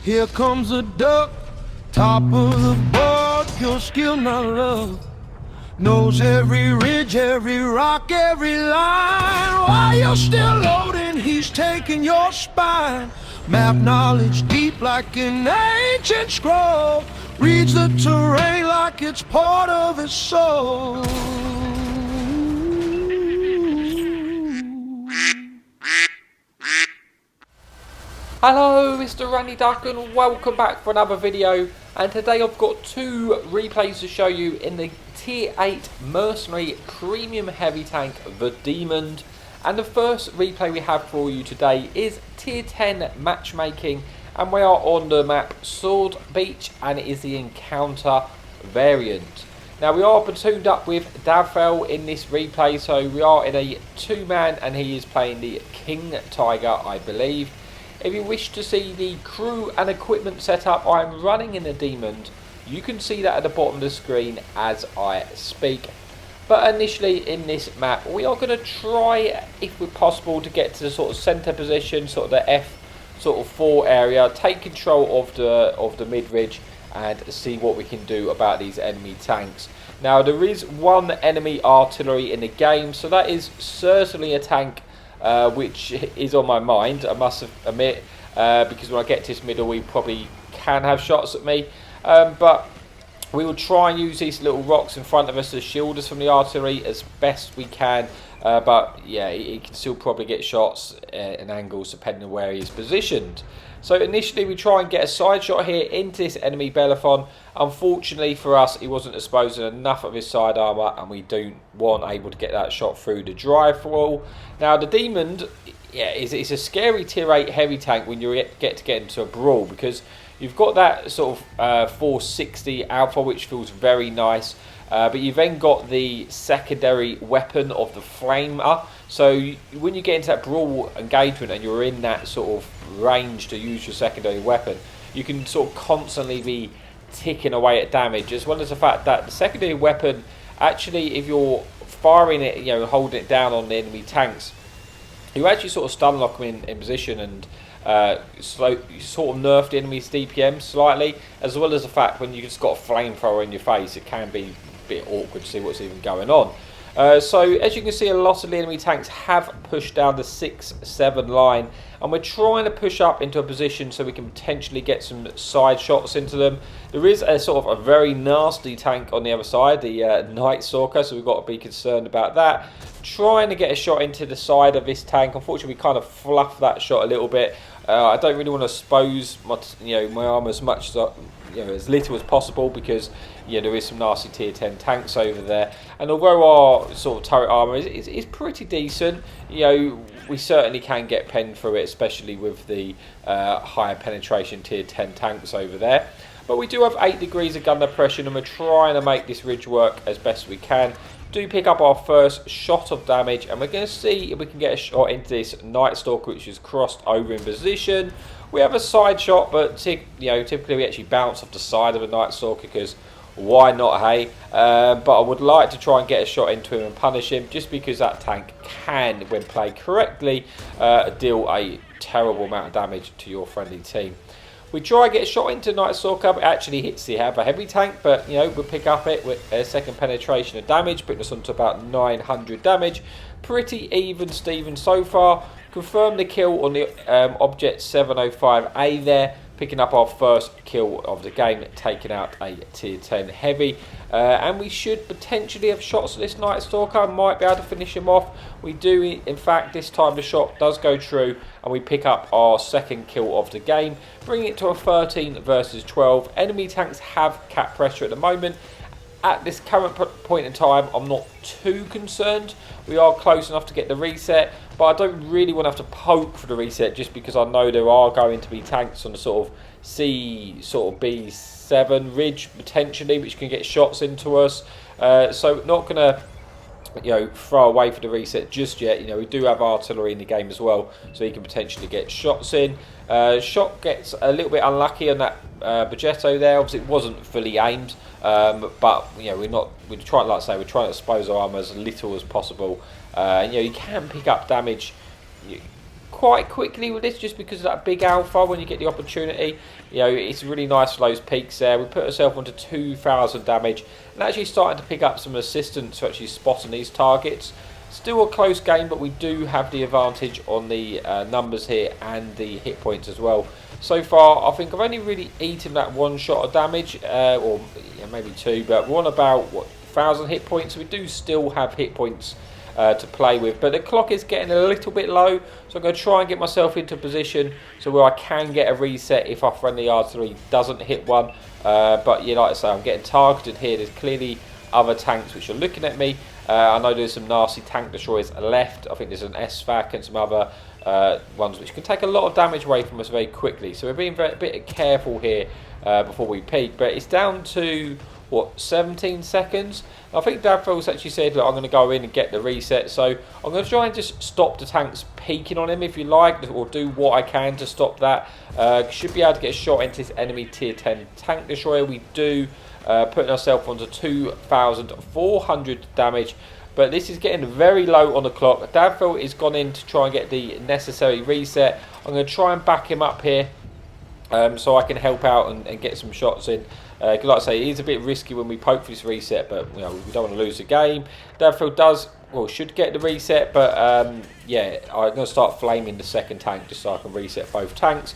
Here comes a duck, top of the board, pure skill, not love. Knows every ridge, every rock, every line. While you're still loading, he's taking your spine. Map knowledge deep like an ancient scroll. Reads the terrain like it's part of his soul. Hello, Mr. Randy Duck, and welcome back for another video. And today I've got two replays to show you in the Tier 8 Mercenary Premium Heavy Tank, the Demon. And the first replay we have for you today is Tier 10 Matchmaking, and we are on the map Sword Beach, and it is the Encounter variant. Now we are platooned up with Davfell in this replay, so we are in a two-man, and he is playing the King Tiger, I believe. If you wish to see the crew and equipment setup I'm running in the Demon, you can see that at the bottom of the screen as I speak. But initially in this map, we are going to try, if we're possible, to get to the sort of centre position, sort of the F4 area, take control of the mid-ridge and see what we can do about these enemy tanks. Now there is one enemy artillery in the game, so that is certainly a tank which is on my mind, I must admit, because when I get to this middle we probably can have shots at me, but we will try and use these little rocks in front of us to shield us from the artillery as best we can, but yeah, he can still probably get shots and angles depending on where he is positioned. So initially we try and get a side shot here into this enemy Bellerophon. Unfortunately for us, he wasn't exposing enough of his side armour, and we weren't able to get that shot through the drive wall. Now the Demon, yeah, it's a scary tier 8 heavy tank when you get into a brawl, because you've got that sort of 460 alpha, which feels very nice. But you've then got the secondary weapon of the flamer. So when you get into that brawl engagement and you're in that sort of range to use your secondary weapon, you can sort of constantly be ticking away at damage, as well as the fact that the secondary weapon, actually, if you're firing it, you know, holding it down on the enemy tanks, you actually sort of stun lock them in position and sort of nerf the enemy's DPM slightly, as well as the fact when you just got a flamethrower in your face, it can be bit awkward to see what's even going on. So as you can see, a lot of the enemy tanks have pushed down the 6-7 line, and we're trying to push up into a position so we can potentially get some side shots into them. There is a sort of a very nasty tank on the other side, the Night Stalker, so we've got to be concerned about that. Trying to get a shot into the side of this tank. Unfortunately, we kind of fluffed that shot a little bit. I don't really want to expose my arm as much as as little as possible, because there is some nasty tier 10 tanks over there, and although our sort of turret armour is pretty decent, we certainly can get penned through it, especially with the higher penetration tier 10 tanks over there. But we do have 8 degrees of gun depression, and we're trying to make this ridge work as best we can. Do pick up our first shot of damage, and we're going to see if we can get a shot into this Night Stalker, which is crossed over in position. We have a side shot, but typically we actually bounce off the side of a Night Stalker, because why not, hey? But I would like to try and get a shot into him and punish him, just because that tank can, when played correctly, deal a terrible amount of damage to your friendly team. We try and get a shot into Night Stalker, but it actually hits the heavy tank, but we'll pick up it with a second penetration of damage, putting us on to about 900 damage. Pretty even Steven so far. Confirm the kill on the Object 705A there, picking up our first kill of the game, taking out a tier 10 heavy. And we should potentially have shots at this Night Stalker, might be able to finish him off. We do, in fact, this time the shot does go true, and we pick up our second kill of the game, bringing it to a 13 versus 12. Enemy tanks have cap pressure at the moment. At this current point in time, I'm not too concerned. We are close enough to get the reset, but I don't really want to have to poke for the reset, just because I know there are going to be tanks on the sort of B7 ridge potentially, which can get shots into us. So not going to throw away for the reset just yet. We do have artillery in the game as well, so he can potentially get shots in. Shot gets a little bit unlucky on that Bagetto there. Obviously it wasn't fully aimed, but we're trying to expose our armour as little as possible. You can pick up damage quite quickly with this, just because of that big alpha. When you get the opportunity, you know, it's really nice for those peaks there. We put ourselves onto 2,000 damage, and actually starting to pick up some assistance for actually spotting these targets. Still a close game, but we do have the advantage on the numbers here and the hit points as well. So far, I think I've only really eaten that one shot of damage, or yeah, maybe two, but we're on about, what, 1,000 hit points. So we do still have hit points to play with, but the clock is getting a little bit low, so I'm going to try and get myself into position so where I can get a reset if our friendly artillery doesn't hit one. But yeah, like I say, I'm getting targeted here. There's clearly other tanks which are looking at me. I know there's some nasty tank destroyers left. I think there's an SVAC and some other ones which can take a lot of damage away from us very quickly. So we're being a bit careful here before we peak. But it's down to, what, 17 seconds? I think Davros actually said, look, I'm going to go in and get the reset. So I'm going to try and just stop the tanks peeking on him, if you like, or do what I can to stop that. Should be able to get a shot into this enemy tier 10 tank destroyer. We do. Putting ourselves onto 2,400 damage, but this is getting very low on the clock. Davro is gone in to try and get the necessary reset. I'm going to try and back him up here so I can help out and get some shots in. Like I say, it is a bit risky when we poke for this reset, but you know, we don't want to lose the game. Davro does, well, should get the reset, but yeah, I'm going to start flaming the second tank just so I can reset both tanks.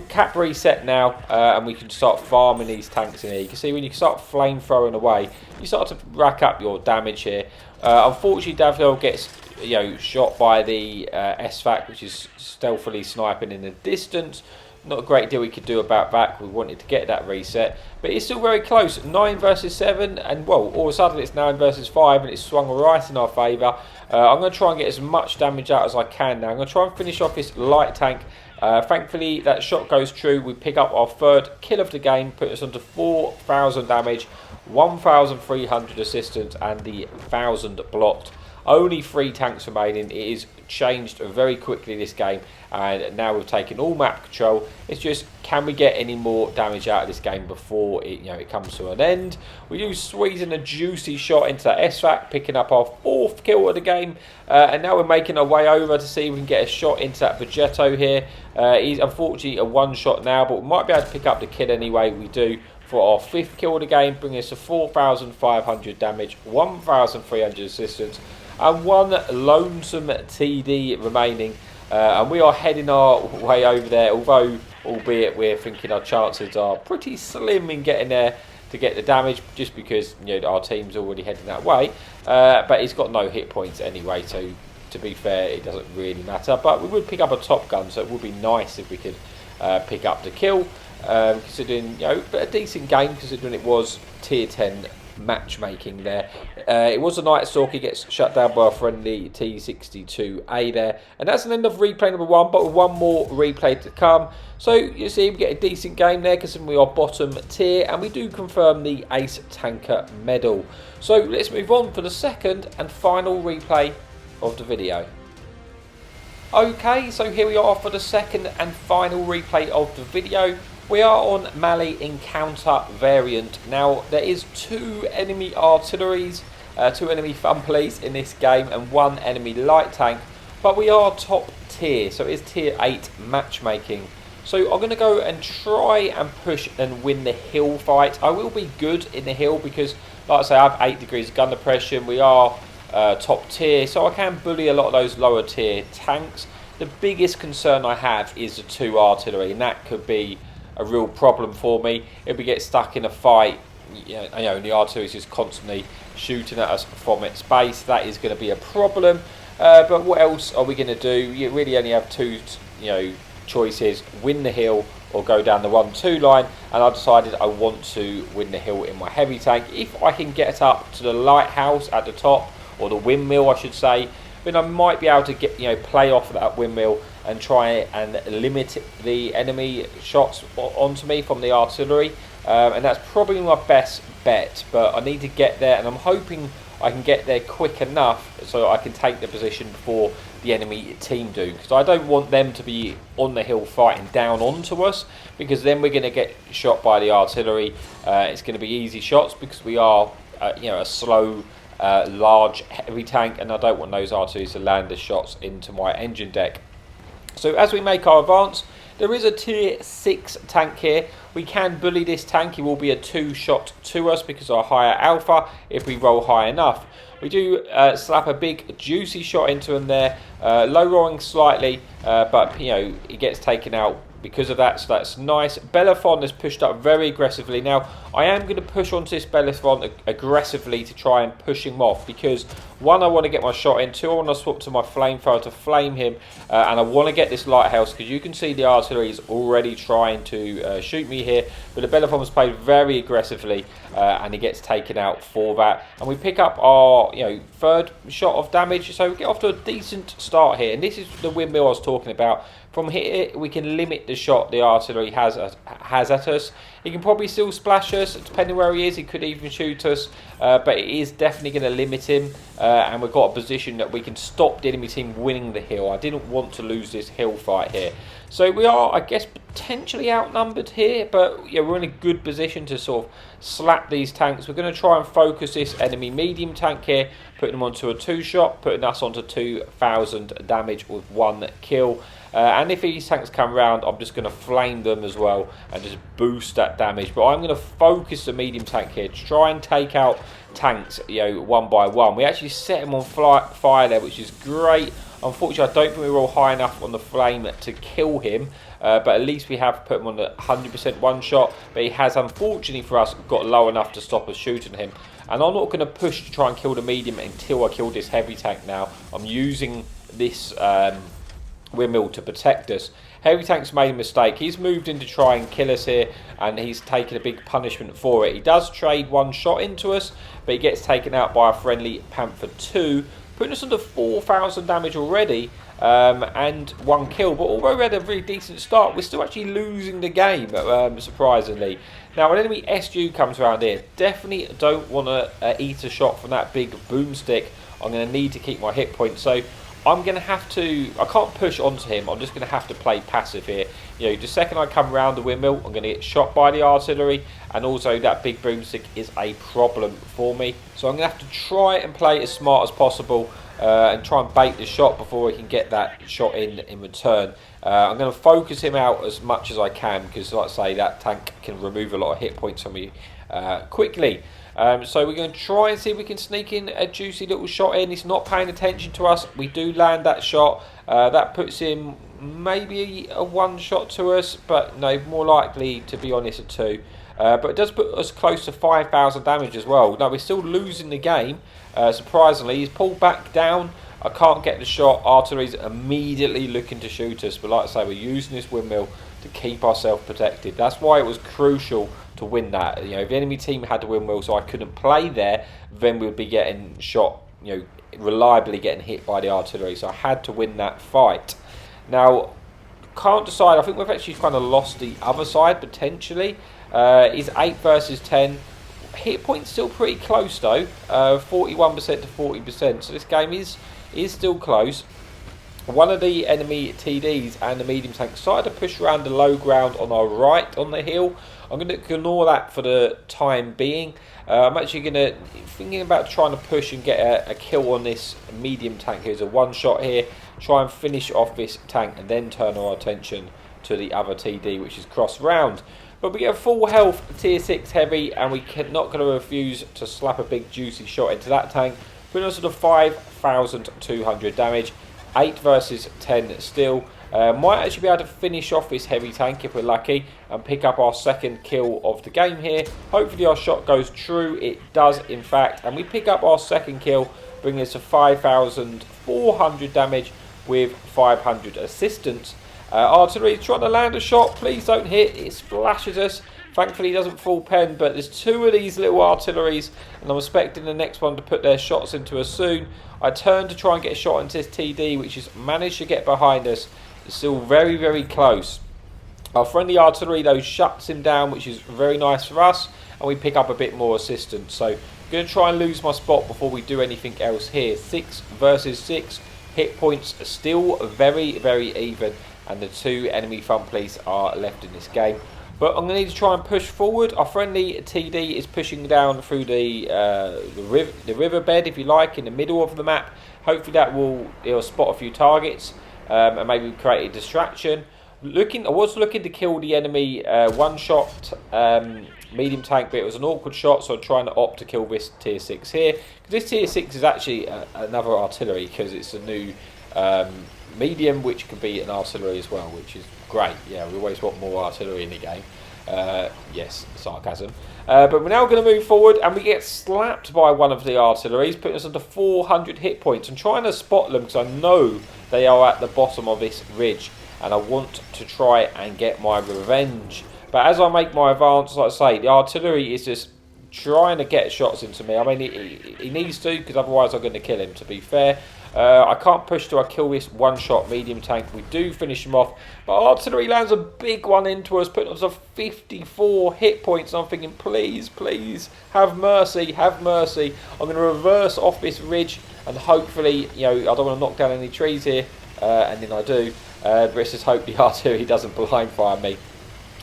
Cap reset now, and we can start farming these tanks in here. You can see when you start flame throwing away, you start to rack up your damage here. Unfortunately, Davro gets, you know, shot by the SVAC, which is stealthily sniping in the distance. Not a great deal we could do about that. We wanted to get that reset, but it's still very close. 9 versus 7, and well, all of a sudden it's 9 versus 5, and it's swung right in our favour. I'm going to try and get as much damage out as I can now. I'm going to try and finish off this light tank. Thankfully, that shot goes true. We pick up our third kill of the game, put us onto 4,000 damage, 1,300 assistance, and the 1,000 blocked. Only 3 tanks remaining. It is changed very quickly this game, and now we've taken all map control. It's just, can we get any more damage out of this game before it, you know, it comes to an end? We do squeezing a juicy shot into that SVAC, picking up our 4th kill of the game, and now we're making our way over to see if we can get a shot into that Vegetto here. He's unfortunately a one shot now, but we might be able to pick up the kill anyway. We do for our 5th kill of the game, bringing us to 4,500 damage, 1,300 assistance, and 1 lonesome TD remaining, and we are heading our way over there, although albeit we're thinking our chances are pretty slim in getting there to get the damage, just because, you know, our team's already heading that way, but he's got no hit points anyway, so to be fair, it doesn't really matter. But we would pick up a top gun, so it would be nice if we could pick up the kill, considering, you know, a decent game considering it was tier 10 matchmaking there. It was a Night Stalker, gets shut down by our friendly T62A there, and that's an end of replay number 1, but with 1 more replay to come. So you see we get a decent game there considering we are bottom tier, and we do confirm the Ace Tanker medal. So let's move on for the second and final replay of the video. Okay, so here we are for the second and final replay of the video. We are on Mali Encounter variant. Now, there is 2 enemy artilleries, 2 enemy fun police in this game, and 1 enemy light tank, but we are top tier, so it is tier 8 matchmaking. So I'm going to go and try and push and win the hill fight. I will be good in the hill because, like I say, I have 8 degrees of gun depression. We are top tier, so I can bully a lot of those lower tier tanks. The biggest concern I have is the 2 artillery, and that could be a real problem for me if we get stuck in a fight. You know, the artillery is just constantly shooting at us from its base. That is going to be a problem. But what else are we going to do? You really only have 2, you know, choices: win the hill or go down the 1-2 line. And I decided I want to win the hill in my heavy tank. If I can get up to the lighthouse at the top, or the windmill, I should say, then I might be able to get, you know, play off that windmill and try and limit the enemy shots onto me from the artillery, and that's probably my best bet. But I need to get there, and I'm hoping I can get there quick enough so I can take the position before the enemy team do, because I don't want them to be on the hill fighting down onto us, because then we're going to get shot by the artillery. It's going to be easy shots because we are you know, a slow large heavy tank, and I don't want those artillery to land the shots into my engine deck. So as we make our advance, there is a tier 6 tank here. We can bully this tank. He will be a 2-shot to us because of our higher alpha if we roll high enough. We do slap a big juicy shot into him there, low rolling slightly, but you know, he gets taken out because of that, so that's nice. Belafonte has pushed up very aggressively. Now, I am going to push onto this Belafonte aggressively to try and push him off because, one, I want to get my shot in, two, I want to swap to my flamethrower to flame him, and I want to get this lighthouse because you can see the artillery is already trying to shoot me here, but the Belafonte has played very aggressively, and he gets taken out for that. And we pick up our, you know, third shot of damage, so we get off to a decent start here, and this is the windmill I was talking about. From here, we can limit the shot the artillery has at us. He can probably still splash us, depending where he is. He could even shoot us, but it is definitely going to limit him. And we've got a position that we can stop the enemy team winning the hill. I didn't want to lose this hill fight here. So we are, I guess, potentially outnumbered here, but yeah, we're in a good position to sort of slap these tanks. We're going to try and focus this enemy medium tank here, putting them onto a 2-shot, putting us onto 2,000 damage with 1 kill. And if these tanks come round, I'm just going to flame them as well and just boost that damage. But I'm going to focus the medium tank here to try and take out tanks, you know, one by one. We actually set them on fire there, which is great. Unfortunately, I don't think we roll high enough on the flame to kill him. But at least we have put him on the 100% one-shot. But he has, unfortunately for us, got low enough to stop us shooting him. And I'm not going to push to try and kill the medium until I kill this heavy tank now. I'm using this windmill to protect us. Heavy tank's made a mistake. He's moved in to try and kill us here, and he's taken a big punishment for it. He does trade 1 shot into us, but he gets taken out by a friendly Panther 2, putting us under 4,000 damage already, and 1 kill. But although we had a very decent start, we're still actually losing the game, surprisingly. Now, when enemy SU comes around here, definitely don't want to eat a shot from that big boomstick. I'm going to need to keep my hit points, so I'm going to have to, I can't push onto him, I'm just going to have to play passive here. You know, the second I come around the windmill, I'm going to get shot by the artillery, and also that big boomstick is a problem for me. So I'm going to have to try and play as smart as possible and try and bait the shot before we can get that shot in return. I'm going to focus him out as much as I can because, like I say, that tank can remove a lot of hit points from me quickly. So we're going to try and see if we can sneak in a juicy little shot in. He's not paying attention to us. We do land that shot. That puts him maybe a 1-shot to us, but no, more likely, to be honest, a 2. But it does put us close to 5,000 damage as well. No, we're still losing the game, surprisingly. He's pulled back down. I can't get the shot. Artillery's immediately looking to shoot us. But like I say, we're using this windmill to keep ourselves protected. That's why it was crucial to win that. You know, if the enemy team had the windmill so I couldn't play there, then we would be getting shot, you know, reliably getting hit by the artillery. So I had to win that fight. Now, can't decide. I think we've actually kind of lost the other side, potentially. Is 8 versus 10. Hit point's still pretty close, though. 41% to 40%. So this game is still close. One of the enemy TDs and the medium tank started to push around the low ground on our right on the hill. I'm going to ignore that for the time being. I'm actually thinking about trying to push and get a kill on this medium tank. Here's a 1-shot here. Try and finish off this tank and then turn our attention to the other TD, which is cross round. But we get a full health tier 6 heavy, and we're not going to refuse to slap a big juicy shot into that tank. Putting us to 5,200 damage. 8 versus 10 still. Might actually be able to finish off this heavy tank if we're lucky and pick up our second kill of the game here. Hopefully our shot goes true. It does, in fact. And we pick up our second kill, bringing us to 5,400 damage with 500 assistance. Artillery trying to land a shot. Please don't hit. It splashes us. Thankfully, he doesn't full pen, but there's 2 of these little artilleries, and I'm expecting the next one to put their shots into us soon. I turn to try and get a shot into this TD, which has managed to get behind us. It's still very, very close. Our friendly artillery, though, shuts him down, which is very nice for us, and we pick up a bit more assistance. So, I'm going to try and lose my spot before we do anything else here. 6 versus 6. Hit points are still very, very even, and the 2 enemy front police are left in this game. But I'm going to need to try and push forward. Our friendly TD is pushing down through the riverbed, if you like, in the middle of the map. Hopefully that will spot a few targets. and maybe create a distraction. I was looking to kill the enemy one-shot medium tank, but it was an awkward shot, so I'm trying to opt to kill this tier 6 here. This tier 6 is actually another artillery, because it's a new medium, which could be an artillery as well, which is great. Yeah, we always want more artillery in the game. Yes, sarcasm. But we're now going to move forward, and we get slapped by one of the artilleries, putting us under 400 hit points. I'm trying to spot them because I know they are at the bottom of this ridge, and I want to try and get my revenge. But as I make my advance, like I say, the artillery is just trying to get shots into me. I mean, he needs to, because otherwise I'm going to kill him, to be fair. I can't push till I kill this one-shot medium tank. We do finish him off, but artillery lands a big one into us, putting us at 54 hit points. And I'm thinking, please, please, have mercy, have mercy. I'm going to reverse off this ridge, and hopefully, you know, I don't want to knock down any trees here, and then I do. But let's just hope the artillery doesn't blind fire me.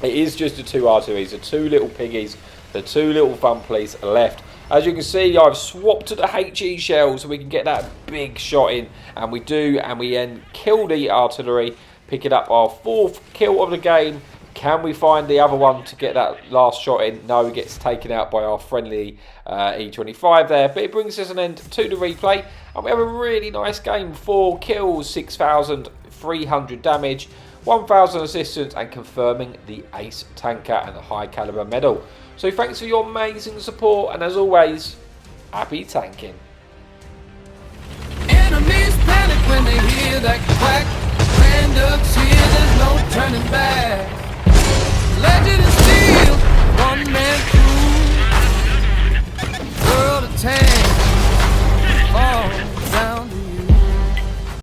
It is just the two artilleries, the two little piggies, the two little thumplies left. As you can see, I've swapped to the HE shell so we can get that big shot in. And we do, and we then kill the artillery, picking up our 4th kill of the game. Can we find the other one to get that last shot in? No, it gets taken out by our friendly E25 there. But it brings us an end to the replay. And we have a really nice game. 4 kills, 6,300 damage, 1,000 assistance, and confirming the ace tanker and the high caliber medal. So thanks for your amazing support, and as always, happy tanking. Enemies panic when they hear that quack. Randux here, there's no turning back.